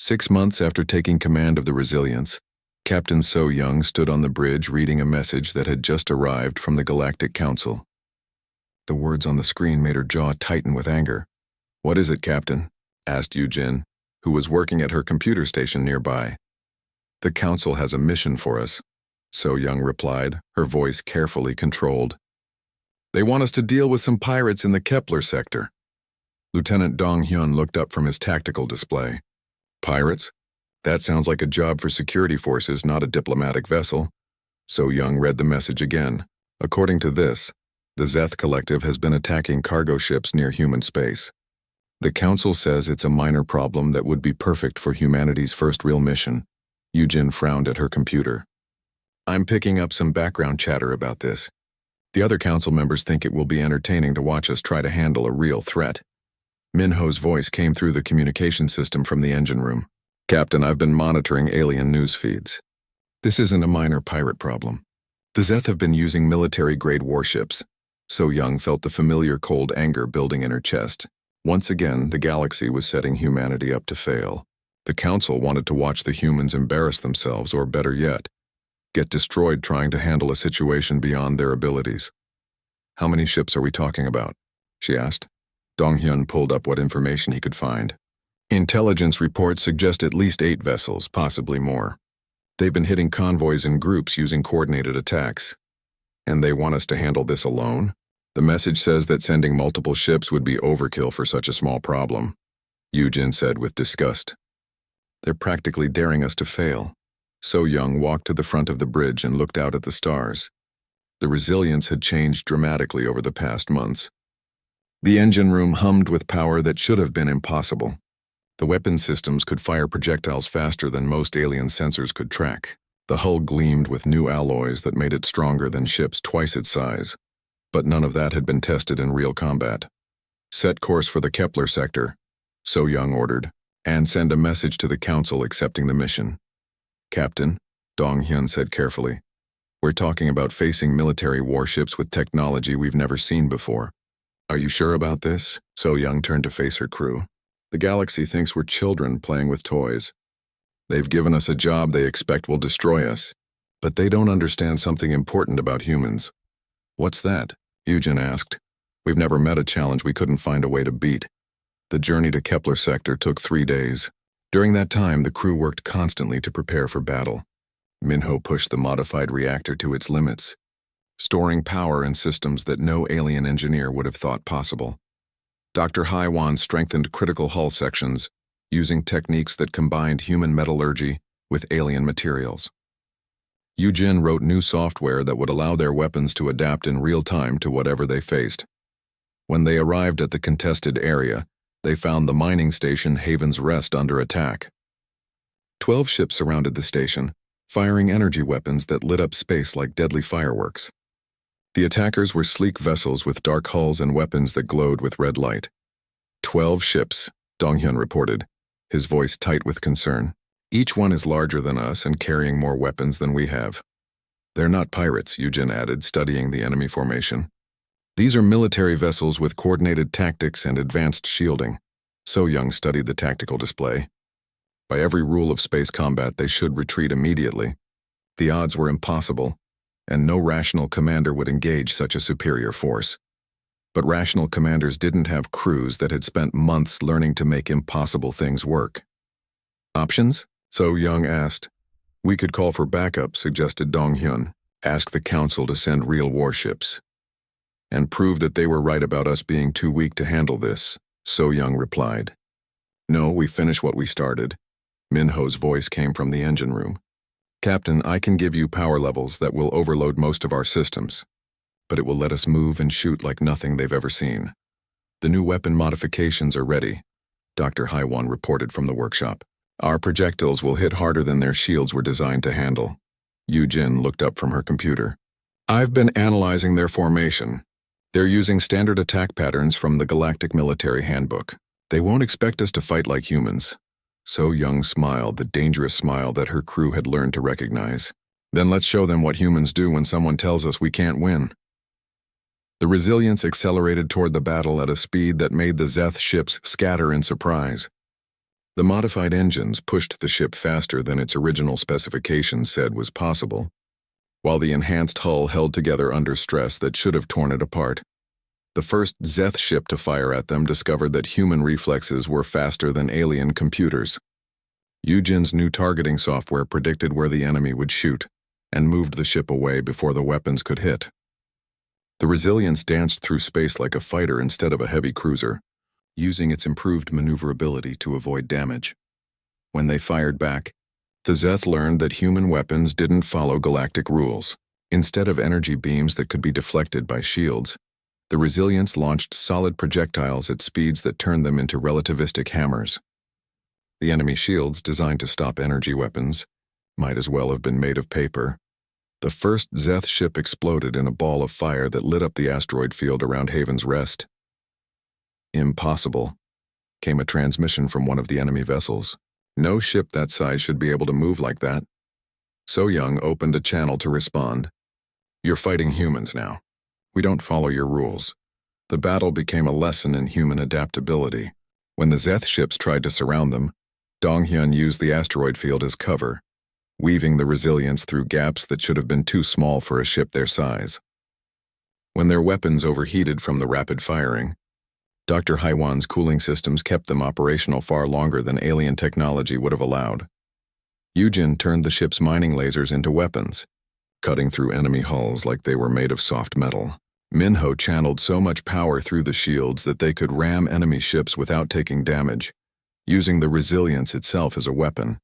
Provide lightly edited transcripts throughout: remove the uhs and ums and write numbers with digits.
6 months after taking command of the Resilience, Captain So Young stood on the bridge reading a message that had just arrived from the Galactic Council. The words on the screen made her jaw tighten with anger. "What is it, Captain?" asked Yujin, who was working at her computer station nearby. "The Council has a mission for us," So Young replied, her voice carefully controlled. "They want us to deal with some pirates in the Kepler sector." Lieutenant Dong Hyun looked up from his tactical display. "Pirates? That sounds like a job for security forces, not a diplomatic vessel." So Young read the message again. "According to this, the Zeth Collective has been attacking cargo ships near human space. The Council says it's a minor problem that would be perfect for humanity's first real mission." Yujin frowned at her computer. "I'm picking up some background chatter about this. The other Council members think it will be entertaining to watch us try to handle a real threat." Minho's voice came through the communication system from the engine room. "Captain, I've been monitoring alien news feeds. This isn't a minor pirate problem. The Zeth have been using military-grade warships." So Young felt the familiar cold anger building in her chest. Once again, the galaxy was setting humanity up to fail. The Council wanted to watch the humans embarrass themselves, or better yet, get destroyed trying to handle a situation beyond their abilities. "How many ships are we talking about?" she asked. Dong Hyun pulled up what information he could find. "Intelligence reports suggest at least 8 vessels, possibly more. They've been hitting convoys in groups using coordinated attacks. And they want us to handle this alone? The message says that sending multiple ships would be overkill for such a small problem," Yujin said with disgust. "They're practically daring us to fail." So Young walked to the front of the bridge and looked out at the stars. The Resilience had changed dramatically over the past months. The engine room hummed with power that should have been impossible. The weapon systems could fire projectiles faster than most alien sensors could track. The hull gleamed with new alloys that made it stronger than ships twice its size. But none of that had been tested in real combat. "Set course for the Kepler sector," So Young ordered, "and send a message to the Council accepting the mission." "Captain," Dong Hyun said carefully, "we're talking about facing military warships with technology we've never seen before." "Are you sure about this?" So Young turned to face her crew. "The galaxy thinks we're children playing with toys. They've given us a job they expect will destroy us. But they don't understand something important about humans." "What's that?" Yujin asked. "We've never met a challenge we couldn't find a way to beat." The journey to Kepler sector took 3 days. During that time, the crew worked constantly to prepare for battle. Minho pushed the modified reactor to its limits, storing power in systems that no alien engineer would have thought possible. Dr. Haiwan strengthened critical hull sections, using techniques that combined human metallurgy with alien materials. Yujin wrote new software that would allow their weapons to adapt in real time to whatever they faced. When they arrived at the contested area, they found the mining station Haven's Rest under attack. 12 ships surrounded the station, firing energy weapons that lit up space like deadly fireworks. The attackers were sleek vessels with dark hulls and weapons that glowed with red light. 12 ships, Dong Hyun reported, his voice tight with concern. "Each one is larger than us and carrying more weapons than we have." "They're not pirates," Yujin added, studying the enemy formation. "These are military vessels with coordinated tactics and advanced shielding." So Young studied the tactical display. By every rule of space combat, they should retreat immediately. The odds were impossible, and no rational commander would engage such a superior force. But rational commanders didn't have crews that had spent months learning to make impossible things work. "Options?" So Young asked. "We could call for backup," suggested Dong Hyun. "Ask the Council to send real warships. And prove that they were right about us being too weak to handle this," So Young replied. "No, we finish what we started." Minho's voice came from the engine room. "Captain, I can give you power levels that will overload most of our systems, but it will let us move and shoot like nothing they've ever seen. The new weapon modifications are ready," Dr. Haiwan reported from the workshop. "Our projectiles will hit harder than their shields were designed to handle." Yujin looked up from her computer. "I've been analyzing their formation. They're using standard attack patterns from the Galactic Military Handbook. They won't expect us to fight like humans." So Young smiled, the dangerous smile that her crew had learned to recognize. "Then let's show them what humans do when someone tells us we can't win." The Resilience accelerated toward the battle at a speed that made the Zeth ships scatter in surprise. The modified engines pushed the ship faster than its original specifications said was possible, while the enhanced hull held together under stress that should have torn it apart. The first Zeth ship to fire at them discovered that human reflexes were faster than alien computers. Eugen's new targeting software predicted where the enemy would shoot, and moved the ship away before the weapons could hit. The Resilience danced through space like a fighter instead of a heavy cruiser, using its improved maneuverability to avoid damage. When they fired back, the Zeth learned that human weapons didn't follow galactic rules. Instead of energy beams that could be deflected by shields, the Resilience launched solid projectiles at speeds that turned them into relativistic hammers. The enemy shields, designed to stop energy weapons, might as well have been made of paper. The first Zeth ship exploded in a ball of fire that lit up the asteroid field around Haven's Rest. Impossible, came a transmission from one of the enemy vessels. No ship that size should be able to move like that. So Young opened a channel to respond. You're fighting humans now. We don't follow your rules. The battle became a lesson in human adaptability. When the Zeth ships tried to surround them, Donghyun used the asteroid field as cover, weaving the Resilience through gaps that should have been too small for a ship their size. When their weapons overheated from the rapid firing, Dr. Haiwan's cooling systems kept them operational far longer than alien technology would have allowed. Eugen turned the ship's mining lasers into weapons, cutting through enemy hulls like they were made of soft metal. Minho channeled so much power through the shields that they could ram enemy ships without taking damage, using the Resilience itself as a weapon.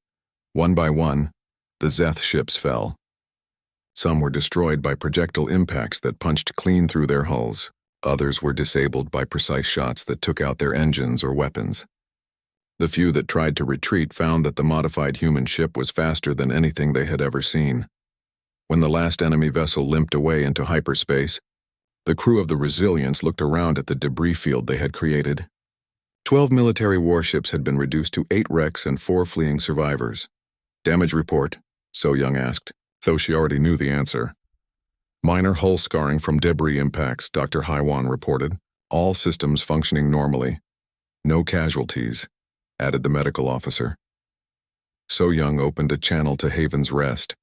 One by one, the Zeth ships fell. Some were destroyed by projectile impacts that punched clean through their hulls. Others were disabled by precise shots that took out their engines or weapons. The few that tried to retreat found that the modified human ship was faster than anything they had ever seen. When the last enemy vessel limped away into hyperspace, the crew of the Resilience looked around at the debris field they had created. 12 military warships had been reduced to 8 wrecks and 4 fleeing survivors. Damage report, So Young asked, though she already knew the answer. Minor hull scarring from debris impacts, Dr. Haiwan reported. All systems functioning normally. No casualties, added the medical officer. So Young opened a channel to Haven's Rest.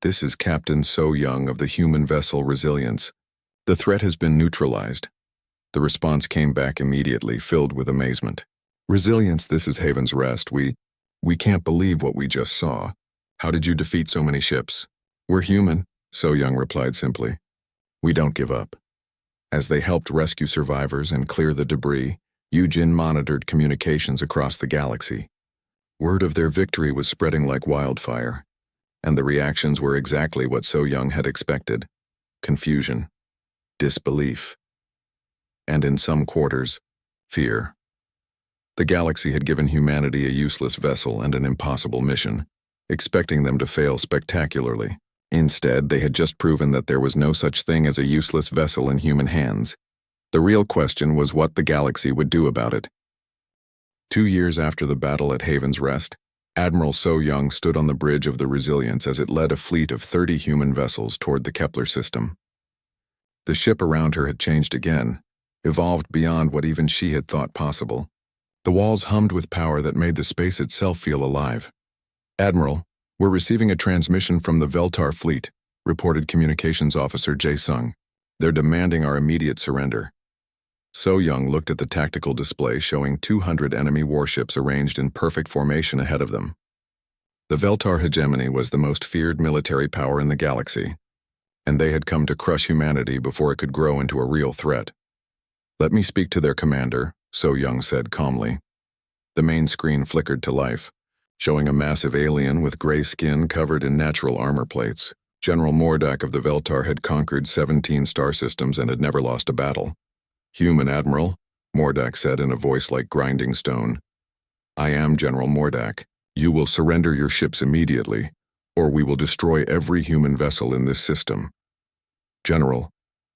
This is Captain So Young of the human vessel Resilience. The threat has been neutralized. The response came back immediately, filled with amazement. Resilience, this is Haven's Rest. We can't believe what we just saw. How did you defeat so many ships? We're human, So Young replied simply. We don't give up. As they helped rescue survivors and clear the debris, Eugen monitored communications across the galaxy. Word of their victory was spreading like wildfire, and the reactions were exactly what So Young had expected. Confusion, disbelief, and in some quarters, fear. The galaxy had given humanity a useless vessel and an impossible mission, expecting them to fail spectacularly. Instead, they had just proven that there was no such thing as a useless vessel in human hands. The real question was what the galaxy would do about it. 2 years after the battle at Haven's Rest, Admiral So Young stood on the bridge of the Resilience as it led a fleet of 30 human vessels toward the Kepler system. The ship around her had changed again, evolved beyond what even she had thought possible. The walls hummed with power that made the space itself feel alive. Admiral, we're receiving a transmission from the Veltar fleet, reported Communications Officer Jae Sung. They're demanding our immediate surrender. So Young looked at the tactical display showing 200 enemy warships arranged in perfect formation ahead of them. The Veltar hegemony was the most feared military power in the galaxy, and they had come to crush humanity before it could grow into a real threat. Let me speak to their commander, So Young said calmly. The main screen flickered to life, showing a massive alien with gray skin covered in natural armor plates. General Mordak of the Veltar had conquered 17 star systems and had never lost a battle. Human Admiral, Mordak said in a voice like grinding stone. I am General Mordak. You will surrender your ships immediately, or we will destroy every human vessel in this system. General,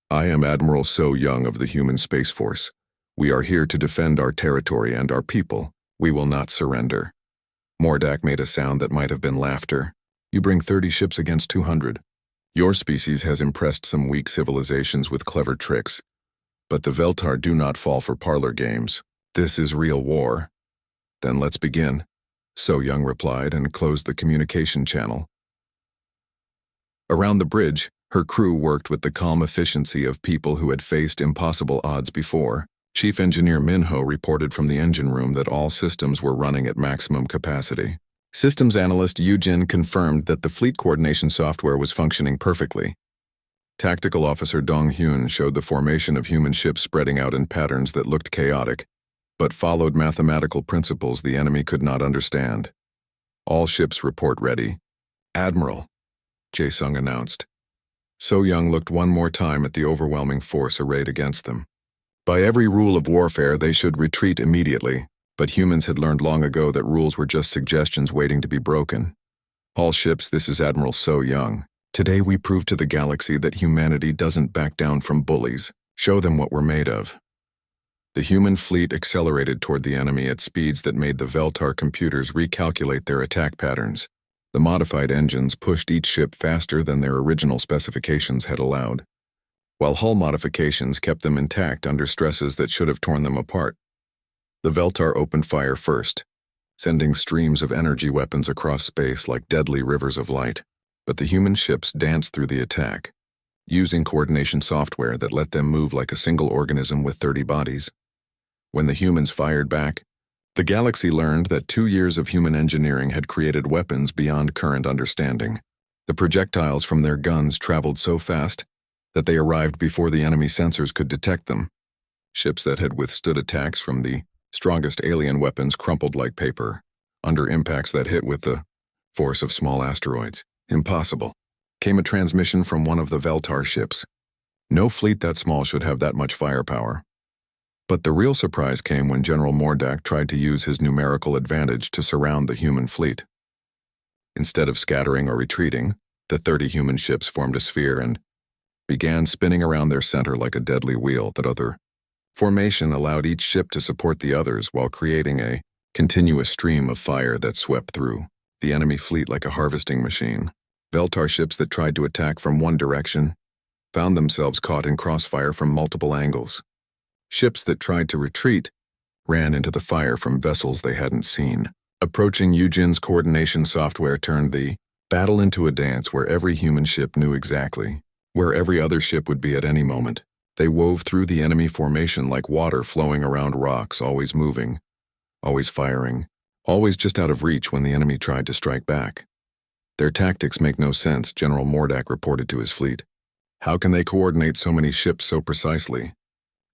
I am Admiral So Young of the Human Space Force. We are here to defend our territory and our people. We will not surrender. Mordak made a sound that might have been laughter. You bring 30 ships against 200. Your species has impressed some weak civilizations with clever tricks, but the Veltar do not fall for parlor games. This is real war. Then let's begin, So Young replied and closed the communication channel. Around the bridge, her crew worked with the calm efficiency of people who had faced impossible odds before. Chief Engineer Minho reported from the engine room that all systems were running at maximum capacity. Systems Analyst Yujin confirmed that the fleet coordination software was functioning perfectly. Tactical Officer Dong Hyun showed the formation of human ships spreading out in patterns that looked chaotic, but followed mathematical principles the enemy could not understand. All ships report ready. Admiral, Jae-sung announced. So Young looked one more time at the overwhelming force arrayed against them. By every rule of warfare, they should retreat immediately, but humans had learned long ago that rules were just suggestions waiting to be broken. All ships, this is Admiral So Young. Today we prove to the galaxy that humanity doesn't back down from bullies. Show them what we're made of. The human fleet accelerated toward the enemy at speeds that made the Veltar computers recalculate their attack patterns. The modified engines pushed each ship faster than their original specifications had allowed, while hull modifications kept them intact under stresses that should have torn them apart. The Veltar opened fire first, sending streams of energy weapons across space like deadly rivers of light, but the human ships danced through the attack, using coordination software that let them move like a single organism with 30 bodies. When the humans fired back, the galaxy learned that 2 years of human engineering had created weapons beyond current understanding. The projectiles from their guns traveled so fast that they arrived before the enemy sensors could detect them. Ships that had withstood attacks from the strongest alien weapons crumpled like paper, under impacts that hit with the force of small asteroids. Impossible. Came a transmission from one of the Veltar ships. No fleet that small should have that much firepower. But the real surprise came when General Mordak tried to use his numerical advantage to surround the human fleet. Instead of scattering or retreating, the 30 human ships formed a sphere and began spinning around their center like a deadly wheel. That other formation allowed each ship to support the others while creating a continuous stream of fire that swept through the enemy fleet like a harvesting machine. Veltar ships that tried to attack from one direction found themselves caught in crossfire from multiple angles. Ships that tried to retreat ran into the fire from vessels they hadn't seen. Approaching Yujin's coordination software turned the battle into a dance where every human ship knew exactly where every other ship would be at any moment. They wove through the enemy formation like water flowing around rocks, always moving, always firing, always just out of reach when the enemy tried to strike back. Their tactics make no sense, General Mordak reported to his fleet. How can they coordinate so many ships so precisely?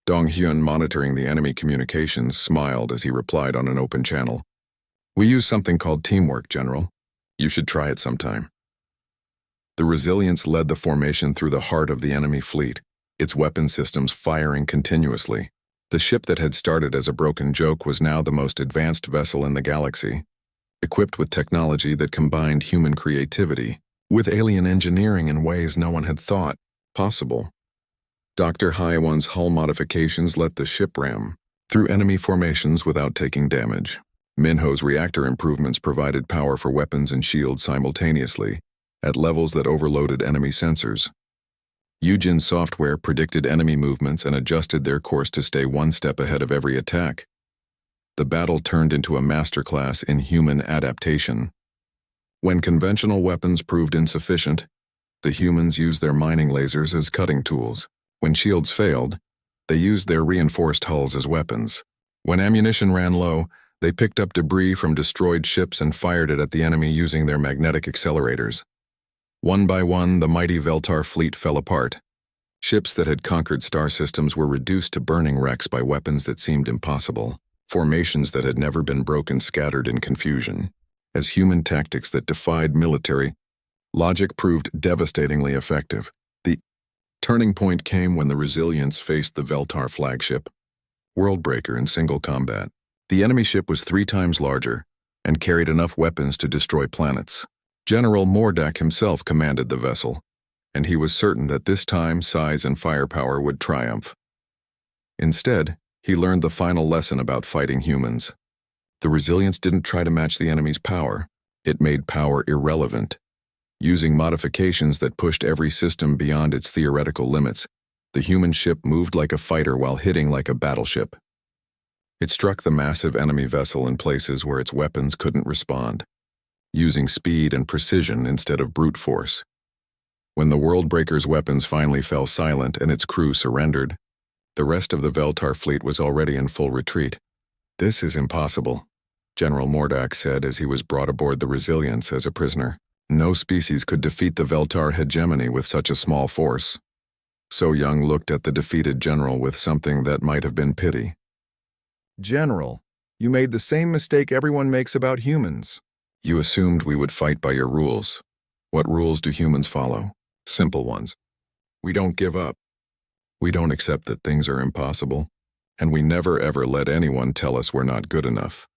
Dong Hyun, monitoring the enemy communications, smiled as he replied on an open channel. We use something called teamwork, General. You should try it sometime. The Resilience led the formation through the heart of the enemy fleet, its weapon systems firing continuously. The ship that had started as a broken joke was now the most advanced vessel in the galaxy, equipped with technology that combined human creativity with alien engineering in ways no one had thought possible. Dr. Hyeon's hull modifications let the ship ram through enemy formations without taking damage. Minho's reactor improvements provided power for weapons and shields simultaneously, at levels that overloaded enemy sensors. Yujin's software predicted enemy movements and adjusted their course to stay one step ahead of every attack. The battle turned into a masterclass in human adaptation. When conventional weapons proved insufficient, the humans used their mining lasers as cutting tools. When shields failed, they used their reinforced hulls as weapons. When ammunition ran low, they picked up debris from destroyed ships and fired it at the enemy using their magnetic accelerators. One by one, the mighty Veltar fleet fell apart. Ships that had conquered star systems were reduced to burning wrecks by weapons that seemed impossible. Formations that had never been broken scattered in confusion, as human tactics that defied military logic proved devastatingly effective. The turning point came when the Resilience faced the Veltar flagship, Worldbreaker, in single combat. The enemy ship was 3 times larger and carried enough weapons to destroy planets. General Mordak himself commanded the vessel, and he was certain that this time size and firepower would triumph. Instead, he learned the final lesson about fighting humans. The Resilience didn't try to match the enemy's power. It made power irrelevant. Using modifications that pushed every system beyond its theoretical limits, the human ship moved like a fighter while hitting like a battleship. It struck the massive enemy vessel in places where its weapons couldn't respond, using speed and precision instead of brute force. When the Worldbreaker's weapons finally fell silent and its crew surrendered, the rest of the Veltar fleet was already in full retreat. "This is impossible," General Mordak said as he was brought aboard the Resilience as a prisoner. "No species could defeat the Veltar hegemony with such a small force." So Young looked at the defeated general with something that might have been pity. "General, you made the same mistake everyone makes about humans." "You assumed we would fight by your rules. What rules do humans follow? Simple ones. We don't give up. We don't accept that things are impossible, and we never ever let anyone tell us we're not good enough."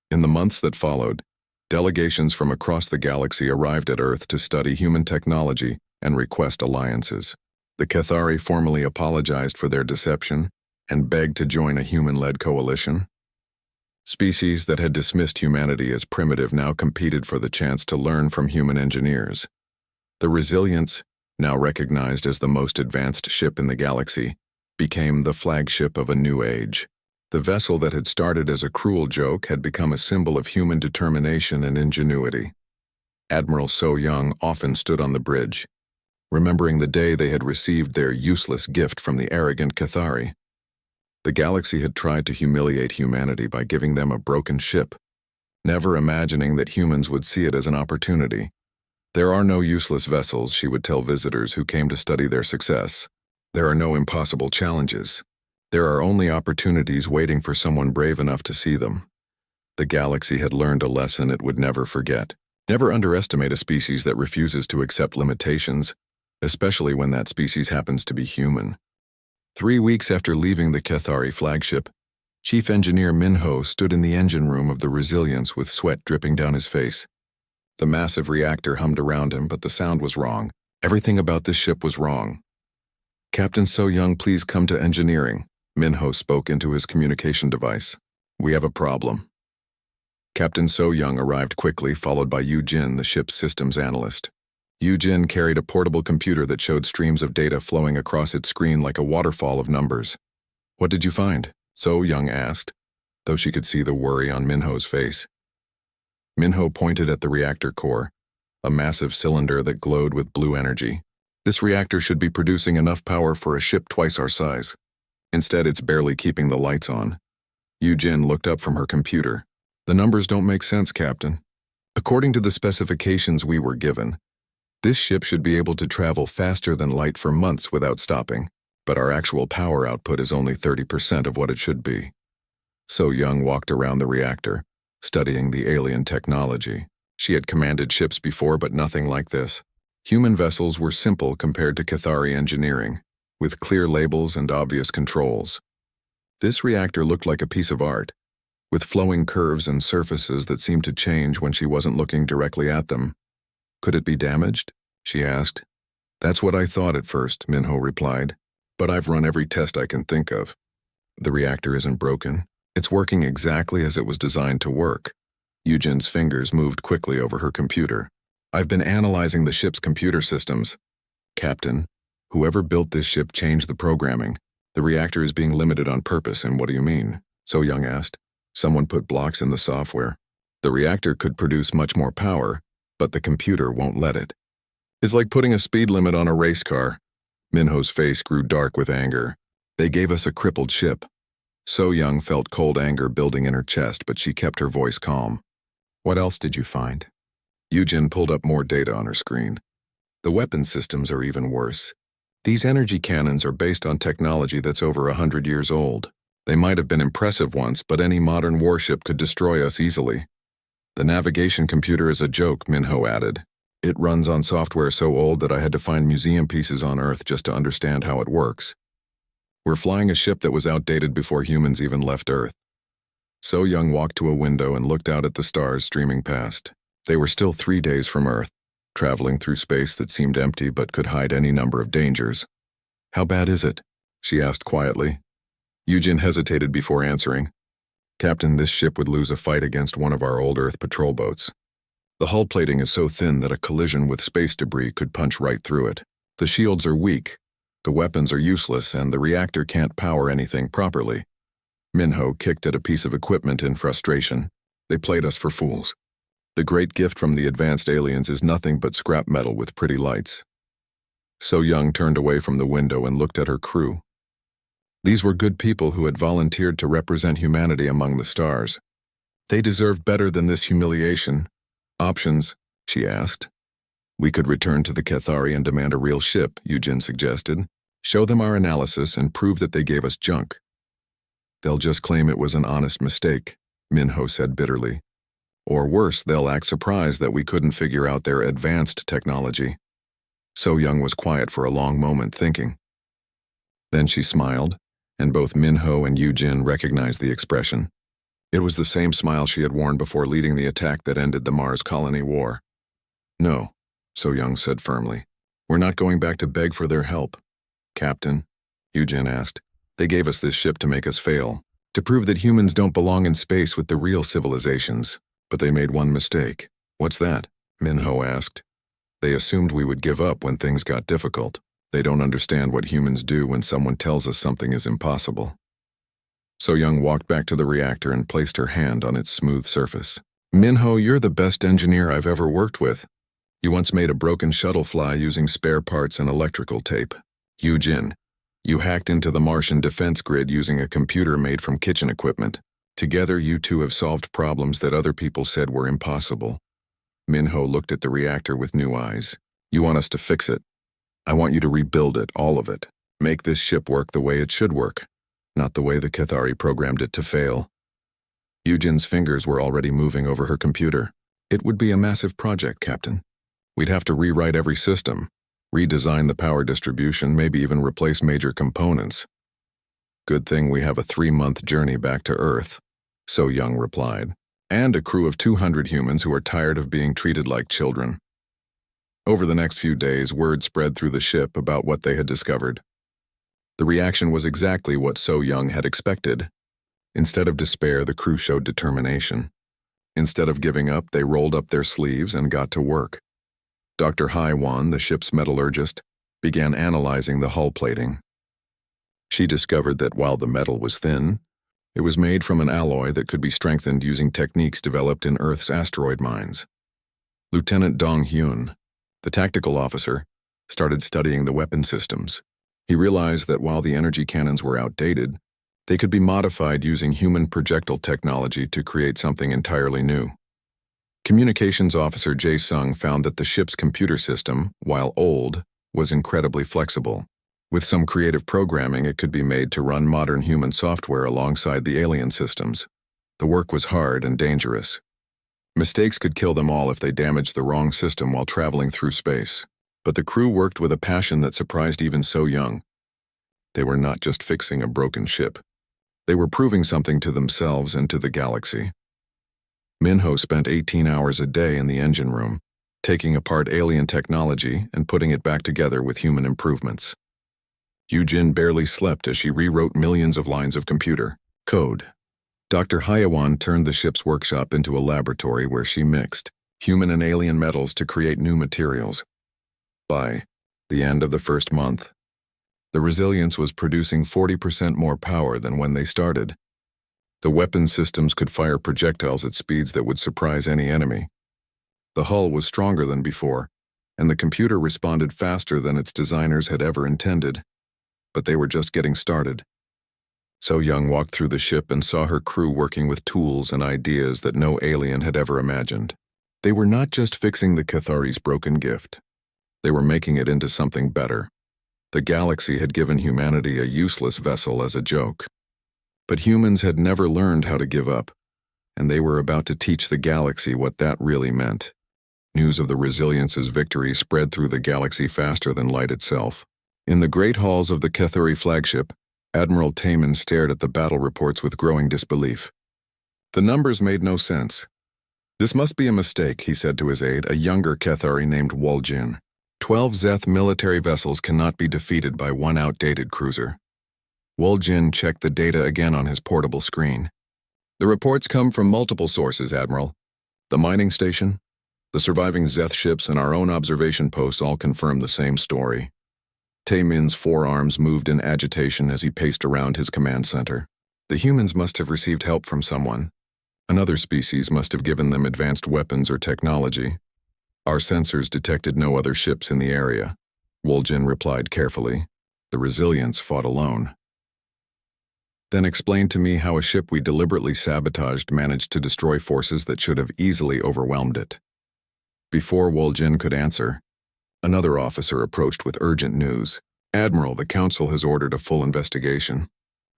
In the months that followed, delegations from across the galaxy arrived at Earth to study human technology and request alliances. The Cathari formally apologized for their deception and begged to join a human-led coalition. Species that had dismissed humanity as primitive now competed for the chance to learn from human engineers. The Resilience, now recognized as the most advanced ship in the galaxy, became the flagship of a new age. The vessel that had started as a cruel joke had become a symbol of human determination and ingenuity. Admiral So Young often stood on the bridge, remembering the day they had received their useless gift from the arrogant Cathari. The galaxy had tried to humiliate humanity by giving them a broken ship, never imagining that humans would see it as an opportunity. "There are no useless vessels," she would tell visitors who came to study their success. "There are no impossible challenges. There are only opportunities waiting for someone brave enough to see them." The galaxy had learned a lesson it would never forget. Never underestimate a species that refuses to accept limitations, especially when that species happens to be human. 3 weeks after leaving the Cathari flagship, Chief Engineer Minho stood in the engine room of the Resilience with sweat dripping down his face. The massive reactor hummed around him, but the sound was wrong. Everything about this ship was wrong. "Captain So Young, please come to engineering," Minho spoke into his communication device. "We have a problem." Captain So Young arrived quickly, followed by Yu Jin, the ship's systems analyst. Yu Jin carried a portable computer that showed streams of data flowing across its screen like a waterfall of numbers. "What did you find?" So Young asked, though she could see the worry on Minho's face. Minho pointed at the reactor core, a massive cylinder that glowed with blue energy. "This reactor should be producing enough power for a ship twice our size. Instead, it's barely keeping the lights on." Yu Jin looked up from her computer. "The numbers don't make sense, Captain. According to the specifications we were given, this ship should be able to travel faster than light for months without stopping, but our actual power output is only 30% of what it should be." So Young walked around the reactor, studying the alien technology. She had commanded ships before, but nothing like this. Human vessels were simple compared to Cathari engineering, with clear labels and obvious controls. This reactor looked like a piece of art, with flowing curves and surfaces that seemed to change when she wasn't looking directly at them. "Could it be damaged?" she asked. "That's what I thought at first," Minho replied. "But I've run every test I can think of. The reactor isn't broken. It's working exactly as it was designed to work." Eugen's fingers moved quickly over her computer. "I've been analyzing the ship's computer systems. Captain, whoever built this ship changed the programming. The reactor is being limited on purpose, and what do you mean?" So Young asked. "Someone put blocks in the software. The reactor could produce much more power, but the computer won't let it. It's like putting a speed limit on a race car." Minho's face grew dark with anger. "They gave us a crippled ship." So Young felt cold anger building in her chest, but she kept her voice calm. "What else did you find?" Eugen pulled up more data on her screen. "The weapon systems are even worse. These energy cannons are based on technology that's over 100 years old. They might have been impressive once, but any modern warship could destroy us easily. The navigation computer is a joke," Minho added. "It runs on software so old that I had to find museum pieces on Earth just to understand how it works. We're flying a ship that was outdated before humans even left Earth." So Young walked to a window and looked out at the stars streaming past. They were still 3 days from Earth, traveling through space that seemed empty but could hide any number of dangers. "How bad is it?" she asked quietly. Eugen hesitated before answering. "Captain, this ship would lose a fight against one of our old Earth patrol boats. The hull plating is so thin that a collision with space debris could punch right through it. The shields are weak, the weapons are useless, and the reactor can't power anything properly. Minho kicked at a piece of equipment in frustration. They played us for fools. The great gift from the advanced aliens is nothing but scrap metal with pretty lights. So Young turned away from the window and looked at her crew. These were good people who had volunteered to represent humanity among the stars. They deserved better than this humiliation. Options, she asked. We could return to the Cathari and demand a real ship, Eugen suggested. Show them our analysis and prove that they gave us junk. They'll just claim it was an honest mistake, Minho said bitterly. Or worse, they'll act surprised that we couldn't figure out their advanced technology. So Young was quiet for a long moment, thinking. Then she smiled, and both Minho and Eugen recognized the expression. It was the same smile she had worn before leading the attack that ended the Mars Colony War. No, So Young said firmly. We're not going back to beg for their help. Captain, Eugen asked, they gave us this ship to make us fail, to prove that humans don't belong in space with the real civilizations. But they made one mistake. What's that? Minho asked. They assumed we would give up when things got difficult. They don't understand what humans do when someone tells us something is impossible. So Young walked back to the reactor and placed her hand on its smooth surface. Minho, you're the best engineer I've ever worked with. You once made a broken shuttle fly using spare parts and electrical tape. Eugen, you hacked into the Martian defense grid using a computer made from kitchen equipment. Together, you two have solved problems that other people said were impossible. Minho looked at the reactor with new eyes. You want us to fix it. I want you to rebuild it, all of it. Make this ship work the way it should work, not the way the Cathari programmed it to fail. Eugen's fingers were already moving over her computer. It would be a massive project, Captain. We'd have to rewrite every system, redesign the power distribution, maybe even replace major components. Good thing we have a 3-month journey back to Earth, So Young replied, and a crew of 200 humans who are tired of being treated like children. Over the next few days, word spread through the ship about what they had discovered. The reaction was exactly what So Young had expected. Instead of despair, the crew showed determination. Instead of giving up, they rolled up their sleeves and got to work. Dr. Haiwan, the ship's metallurgist, began analyzing the hull plating. She discovered that while the metal was thin, it was made from an alloy that could be strengthened using techniques developed in Earth's asteroid mines. Lieutenant Dong Hyun, the tactical officer, started studying the weapon systems. He realized that while the energy cannons were outdated, they could be modified using human projectile technology to create something entirely new. Communications officer Jae Sung found that the ship's computer system, while old, was incredibly flexible. With some creative programming, it could be made to run modern human software alongside the alien systems. The work was hard and dangerous. Mistakes could kill them all if they damaged the wrong system while traveling through space. But the crew worked with a passion that surprised even So Young. They were not just fixing a broken ship. They were proving something to themselves and to the galaxy. Minho spent 18 hours a day in the engine room, taking apart alien technology and putting it back together with human improvements. Eugen barely slept as she rewrote millions of lines of computer code. Dr. Haiwan turned the ship's workshop into a laboratory where she mixed human and alien metals to create new materials. By the end of the first month, the Resilience was producing 40% more power than when they started. The weapon systems could fire projectiles at speeds that would surprise any enemy. The hull was stronger than before, and the computer responded faster than its designers had ever intended. But they were just getting started. So Young walked through the ship and saw her crew working with tools and ideas that no alien had ever imagined. They were not just fixing the Cathari's broken gift. They were making it into something better. The galaxy had given humanity a useless vessel as a joke. But humans had never learned how to give up, and they were about to teach the galaxy what that really meant. News of the Resilience's victory spread through the galaxy faster than light itself. In the great halls of the Cathari flagship, Admiral Taman stared at the battle reports with growing disbelief. The numbers made no sense. This must be a mistake, he said to his aide, a younger Cathari named Waljin. 12 Zeth military vessels cannot be defeated by one outdated cruiser. Waljin checked the data again on his portable screen. The reports come from multiple sources, Admiral. The mining station, the surviving Zeth ships, and our own observation posts all confirm the same story. Taemin's forearms moved in agitation as he paced around his command center. The humans must have received help from someone. Another species must have given them advanced weapons or technology. Our sensors detected no other ships in the area. Woljin replied carefully. The Resilience fought alone. Then explain to me how a ship we deliberately sabotaged managed to destroy forces that should have easily overwhelmed it. Before Woljin could answer, another officer approached with urgent news. Admiral, the Council has ordered a full investigation.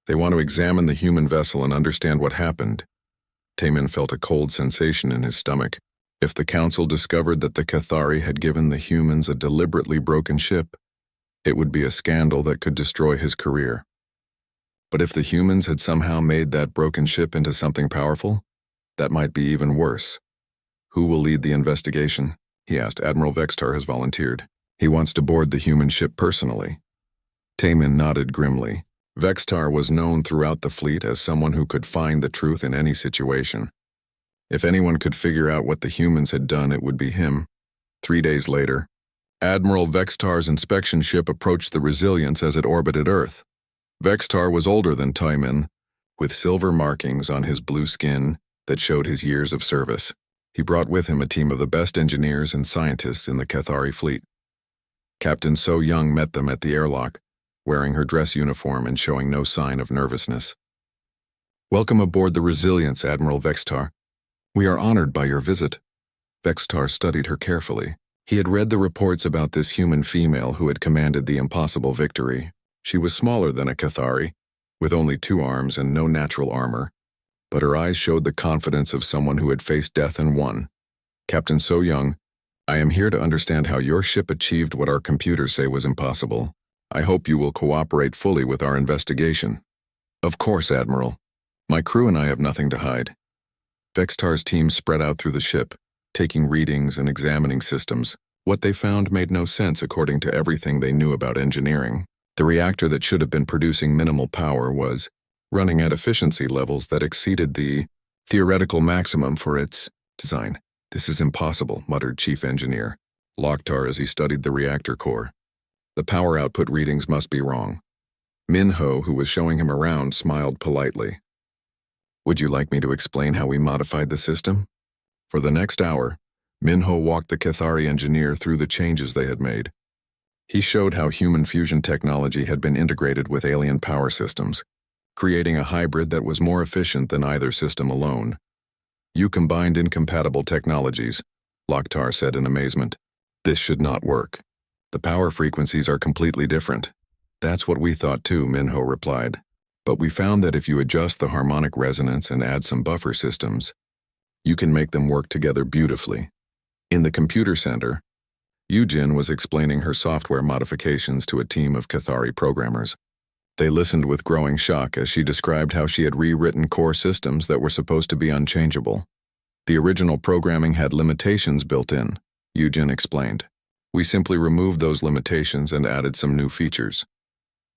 They want to examine the human vessel and understand what happened. Taemin felt a cold sensation in his stomach. If the Council discovered that the Cathari had given the humans a deliberately broken ship, it would be a scandal that could destroy his career. But if the humans had somehow made that broken ship into something powerful, that might be even worse. Who will lead the investigation? He asked. Admiral Vextar has volunteered. He wants to board the human ship personally. Taemin nodded grimly. Vextar was known throughout the fleet as someone who could find the truth in any situation. If anyone could figure out what the humans had done, it would be him. 3 days later, Admiral Vextar's inspection ship approached the Resilience as it orbited Earth. Vextar was older than Taemin, with silver markings on his blue skin that showed his years of service. He brought with him a team of the best engineers and scientists in the Cathari fleet. Captain So Young met them at the airlock, wearing her dress uniform and showing no sign of nervousness. Welcome aboard the Resilience, Admiral Vextar. We are honored by your visit. Vextar studied her carefully. He had read the reports about this human female who had commanded the impossible victory. She was smaller than a Cathari, with only 2 arms and no natural armor, but her eyes showed the confidence of someone who had faced death and won. Captain So Young, I am here to understand how your ship achieved what our computers say was impossible. I hope you will cooperate fully with our investigation. Of course, Admiral. My crew and I have nothing to hide. Vextar's team spread out through the ship, taking readings and examining systems. What they found made no sense according to everything they knew about engineering. The reactor that should have been producing minimal power was running at efficiency levels that exceeded the theoretical maximum for its design. This is impossible, muttered Chief Engineer Loktar as he studied the reactor core. The power output readings must be wrong. Minho, who was showing him around, smiled politely. Would you like me to explain how we modified the system? For the next hour, Minho walked the Cathari engineer through the changes they had made. He showed how human fusion technology had been integrated with alien power systems, creating a hybrid that was more efficient than either system alone. You combined incompatible technologies, Loktar said in amazement. This should not work. The power frequencies are completely different. That's what we thought too, Minho replied. But we found that if you adjust the harmonic resonance and add some buffer systems, you can make them work together beautifully. In the computer center, Yujin was explaining her software modifications to a team of Cathari programmers. They listened with growing shock as she described how she had rewritten core systems that were supposed to be unchangeable. The original programming had limitations built in, Yujin explained. We simply removed those limitations and added some new features.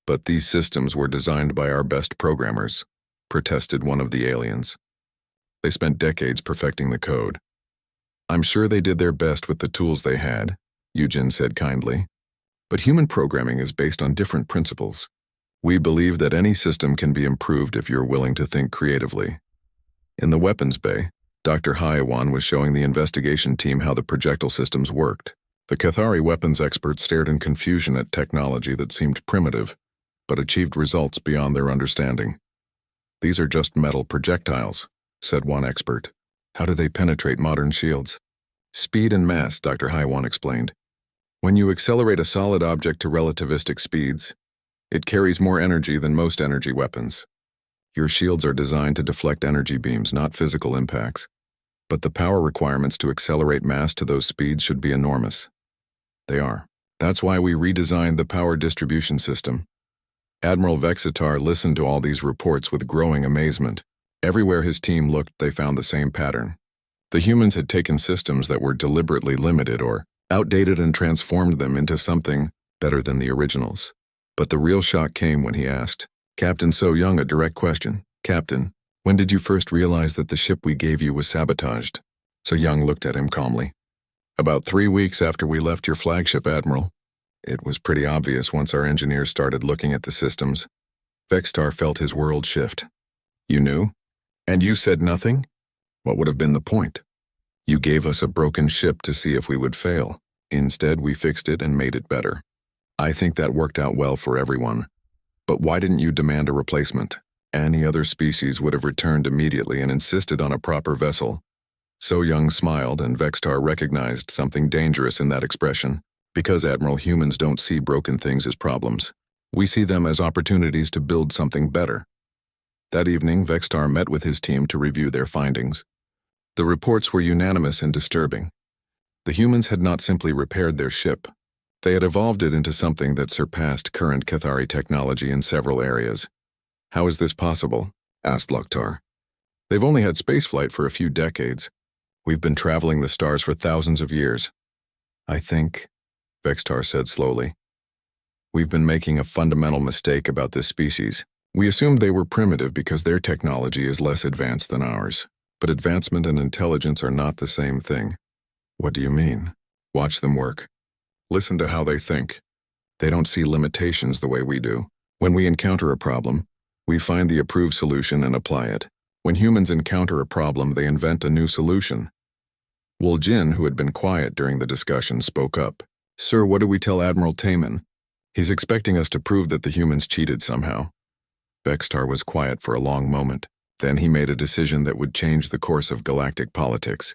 But these systems were designed by our best programmers, protested one of the aliens. They spent decades perfecting the code. I'm sure they did their best with the tools they had, Yujin said kindly. But human programming is based on different principles. We believe that any system can be improved if you're willing to think creatively. In the weapons bay, Dr. Haiwan was showing the investigation team how the projectile systems worked. The Cathari weapons experts stared in confusion at technology that seemed primitive, but achieved results beyond their understanding. These are just metal projectiles, said one expert. How do they penetrate modern shields? Speed and mass, Dr. Haiwan explained. When you accelerate a solid object to relativistic speeds, it carries more energy than most energy weapons. Your shields are designed to deflect energy beams, not physical impacts. But the power requirements to accelerate mass to those speeds should be enormous. They are. That's why we redesigned the power distribution system. Admiral Vexitar listened to all these reports with growing amazement. Everywhere his team looked, they found the same pattern. The humans had taken systems that were deliberately limited or outdated and transformed them into something better than the originals. But the real shock came when he asked Captain So Young a direct question. Captain, when did you first realize that the ship we gave you was sabotaged? So Young looked at him calmly. About 3 weeks after we left your flagship, Admiral. It was pretty obvious once our engineers started looking at the systems. Vextar felt his world shift. You knew? And you said nothing? What would have been the point? You gave us a broken ship to see if we would fail. Instead, we fixed it and made it better. I think that worked out well for everyone. But why didn't you demand a replacement? Any other species would have returned immediately and insisted on a proper vessel. So Young smiled, and Vextar recognized something dangerous in that expression. Because, Admiral, humans don't see broken things as problems. We see them as opportunities to build something better. That evening, Vextar met with his team to review their findings. The reports were unanimous and disturbing. The humans had not simply repaired their ship. They had evolved it into something that surpassed current Cathari technology in several areas. How is this possible? Asked Loktar. They've only had spaceflight for a few decades. We've been traveling the stars for thousands of years. I think, Vextar said slowly, we've been making a fundamental mistake about this species. We assumed they were primitive because their technology is less advanced than ours. But advancement and intelligence are not the same thing. What do you mean? Watch them work. Listen to how they think. They don't see limitations the way we do. When we encounter a problem, we find the approved solution and apply it. When humans encounter a problem, they invent a new solution. Woljin, who had been quiet during the discussion, spoke up. Sir, what do we tell Admiral Taman? He's expecting us to prove that the humans cheated somehow. Vextar was quiet for a long moment. Then he made a decision that would change the course of galactic politics.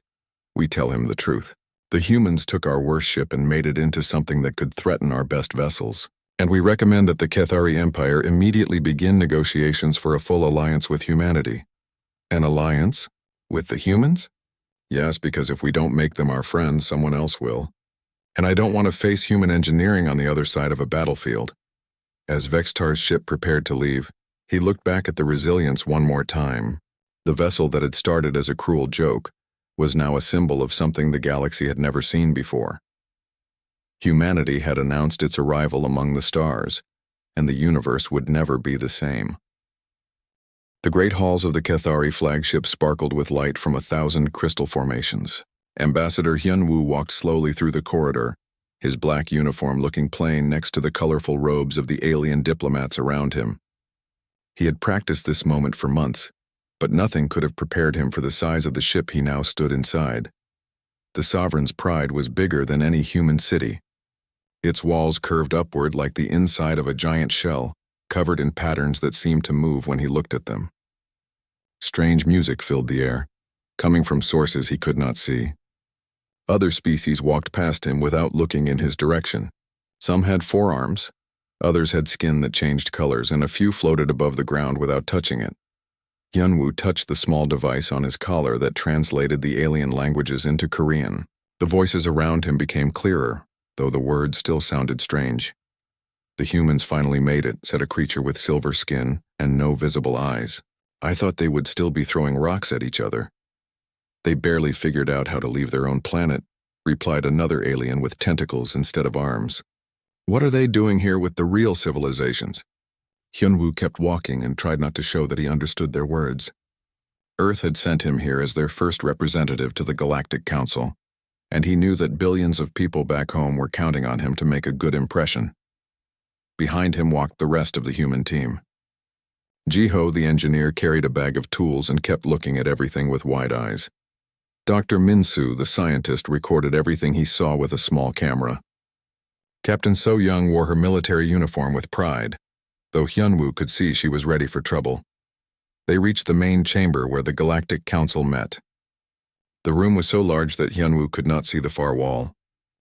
We tell him the truth. The humans took our worst ship and made it into something that could threaten our best vessels. And we recommend that the Cathari Empire immediately begin negotiations for a full alliance with humanity. An alliance? With the humans? Yes, because if we don't make them our friends, someone else will. And I don't want to face human engineering on the other side of a battlefield. As Vextar's ship prepared to leave, he looked back at the Resilience one more time. The vessel that had started as a cruel joke was now a symbol of something the galaxy had never seen before. Humanity had announced its arrival among the stars, and the universe would never be the same. The great halls of the Cathari flagship sparkled with light from 1,000 crystal formations. Ambassador Hyunwoo walked slowly through the corridor, his black uniform looking plain next to the colorful robes of the alien diplomats around him. He had practiced this moment for months, but nothing could have prepared him for the size of the ship he now stood inside. The sovereign's pride was bigger than any human city. Its walls curved upward like the inside of a giant shell, covered in patterns that seemed to move when he looked at them. Strange music filled the air, coming from sources he could not see. Other species walked past him without looking in his direction. Some had forearms, others had skin that changed colors, and a few floated above the ground without touching it. Hyunwoo touched the small device on his collar that translated the alien languages into Korean. The voices around him became clearer, though the words still sounded strange. The humans finally made it, said a creature with silver skin and no visible eyes. I thought they would still be throwing rocks at each other. They barely figured out how to leave their own planet, replied another alien with tentacles instead of arms. What are they doing here with the real civilizations? Hyunwoo kept walking and tried not to show that he understood their words. Earth had sent him here as their first representative to the Galactic Council, and he knew that billions of people back home were counting on him to make a good impression. Behind him walked the rest of the human team. Jiho, the engineer, carried a bag of tools and kept looking at everything with wide eyes. Dr. Minsu, the scientist, recorded everything he saw with a small camera. Captain So Young wore her military uniform with pride, though Hyunwoo could see she was ready for trouble. They reached the main chamber where the Galactic Council met. The room was so large that Hyunwoo could not see the far wall.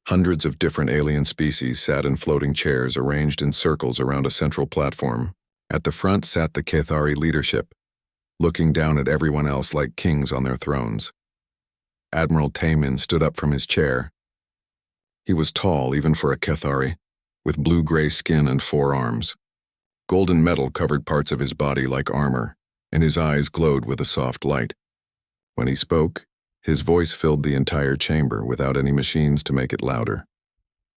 Hundreds of different alien species sat in floating chairs arranged in circles around a central platform. At the front sat the Cathari leadership, looking down at everyone else like kings on their thrones. Admiral Taman stood up from his chair. He was tall, even for a Cathari, with blue-gray skin and 4 arms. Golden metal covered parts of his body like armor, and his eyes glowed with a soft light. When he spoke, his voice filled the entire chamber without any machines to make it louder.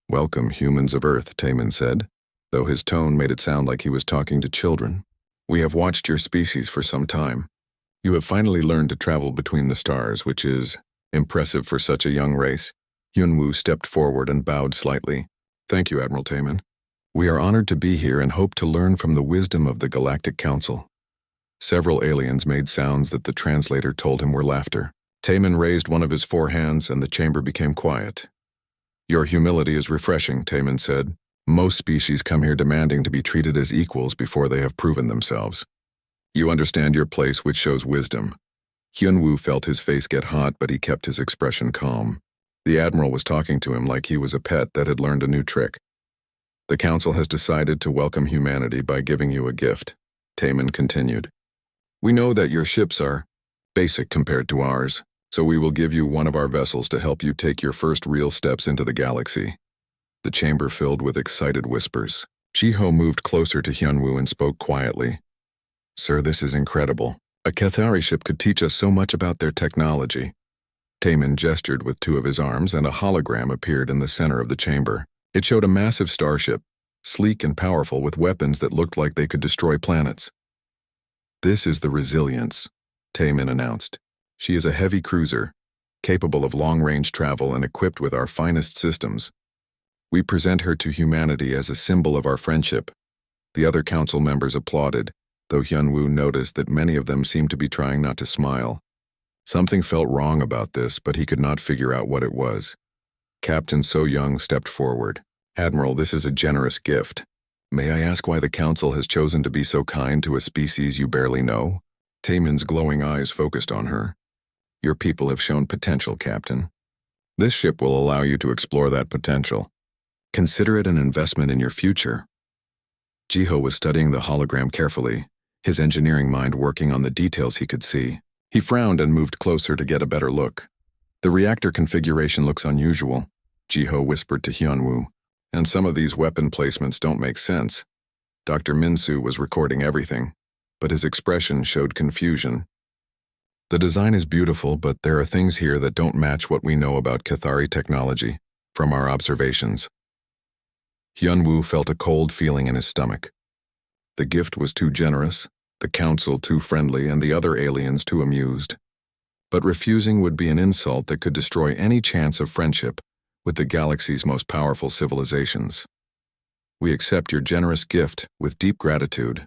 Welcome, humans of Earth, Taman said, though his tone made it sound like he was talking to children. We have watched your species for some time. You have finally learned to travel between the stars, which is impressive for such a young race. Hyunwoo stepped forward and bowed slightly. Thank you, Admiral Taman. We are honored to be here and hope to learn from the wisdom of the Galactic Council. Several aliens made sounds that the translator told him were laughter. Taman raised one of his 4 hands and the chamber became quiet. Your humility is refreshing, Taman said. Most species come here demanding to be treated as equals before they have proven themselves. You understand your place, which shows wisdom. Hyunwoo felt his face get hot, but he kept his expression calm. The Admiral was talking to him like he was a pet that had learned a new trick. The Council has decided to welcome humanity by giving you a gift, Taman continued. We know that your ships are basic compared to ours, so we will give you one of our vessels to help you take your first real steps into the galaxy. The chamber filled with excited whispers. Jiho moved closer to Hyunwoo and spoke quietly. Sir, this is incredible. A Cathari ship could teach us so much about their technology. Taman gestured with 2 of his arms and a hologram appeared in the center of the chamber. It showed a massive starship, sleek and powerful with weapons that looked like they could destroy planets. This is the Resilience, Taman announced. She is a heavy cruiser, capable of long-range travel and equipped with our finest systems. We present her to humanity as a symbol of our friendship. The other council members applauded, though Hyunwoo noticed that many of them seemed to be trying not to smile. Something felt wrong about this, but he could not figure out what it was. Captain So-young stepped forward. Admiral, this is a generous gift. May I ask why the council has chosen to be so kind to a species you barely know? Taman's glowing eyes focused on her. Your people have shown potential, Captain. This ship will allow you to explore that potential. Consider it an investment in your future. Jiho was studying the hologram carefully, his engineering mind working on the details he could see. He frowned and moved closer to get a better look. The reactor configuration looks unusual, Jiho whispered to Hyunwoo, and some of these weapon placements don't make sense. Dr. Minsu was recording everything, but his expression showed confusion. The design is beautiful, but there are things here that don't match what we know about Cathari technology from our observations. Hyunwoo felt a cold feeling in his stomach. The gift was too generous, the council too friendly, and the other aliens too amused. But refusing would be an insult that could destroy any chance of friendship with the galaxy's most powerful civilizations. We accept your generous gift with deep gratitude,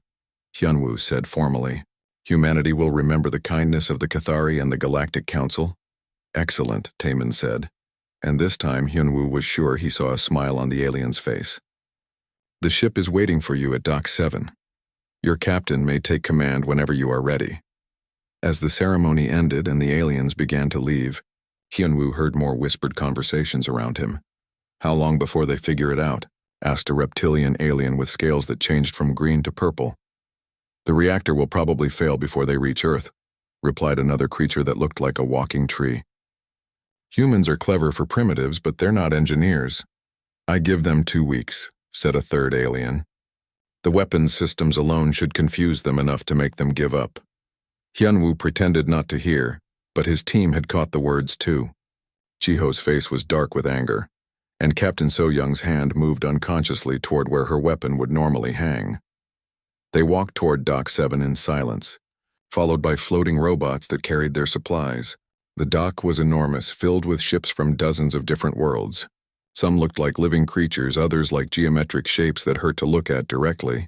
Hyunwoo said formally. Humanity will remember the kindness of the Cathari and the Galactic Council. Excellent, Taman said. And this time Hyunwoo was sure he saw a smile on the alien's face. The ship is waiting for you at Dock 7. Your captain may take command whenever you are ready. As the ceremony ended and the aliens began to leave, Hyunwoo heard more whispered conversations around him. How long before they figure it out? Asked a reptilian alien with scales that changed from green to purple. The reactor will probably fail before they reach Earth, replied another creature that looked like a walking tree. Humans are clever for primitives, but they're not engineers. I give them 2 weeks, said a third alien. The weapons systems alone should confuse them enough to make them give up. Hyunwoo pretended not to hear, but his team had caught the words too. Jiho's face was dark with anger, and Captain So-young's hand moved unconsciously toward where her weapon would normally hang. They walked toward Dock 7 in silence, followed by floating robots that carried their supplies. The dock was enormous, filled with ships from dozens of different worlds. Some looked like living creatures, others like geometric shapes that hurt to look at directly.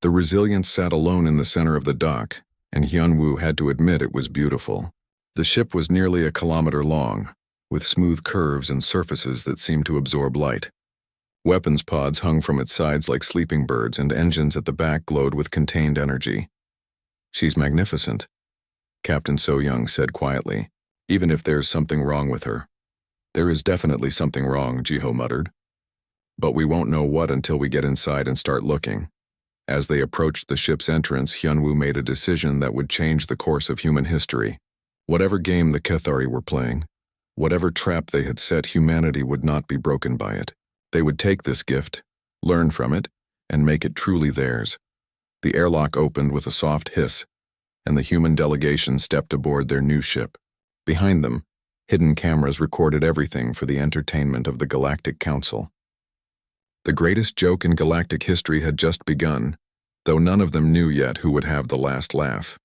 The Resilience sat alone in the center of the dock, and Hyunwoo had to admit it was beautiful. The ship was nearly 1 kilometer long, with smooth curves and surfaces that seemed to absorb light. Weapons pods hung from its sides like sleeping birds, and engines at the back glowed with contained energy. She's magnificent, Captain So-young said quietly, even if there's something wrong with her. There is definitely something wrong, Jiho muttered. But we won't know what until we get inside and start looking. As they approached the ship's entrance, Hyunwoo made a decision that would change the course of human history. Whatever game the Cathari were playing, whatever trap they had set, humanity would not be broken by it. They would take this gift, learn from it, and make it truly theirs. The airlock opened with a soft hiss, and the human delegation stepped aboard their new ship. Behind them, hidden cameras recorded everything for the entertainment of the Galactic Council. The greatest joke in galactic history had just begun, though none of them knew yet who would have the last laugh.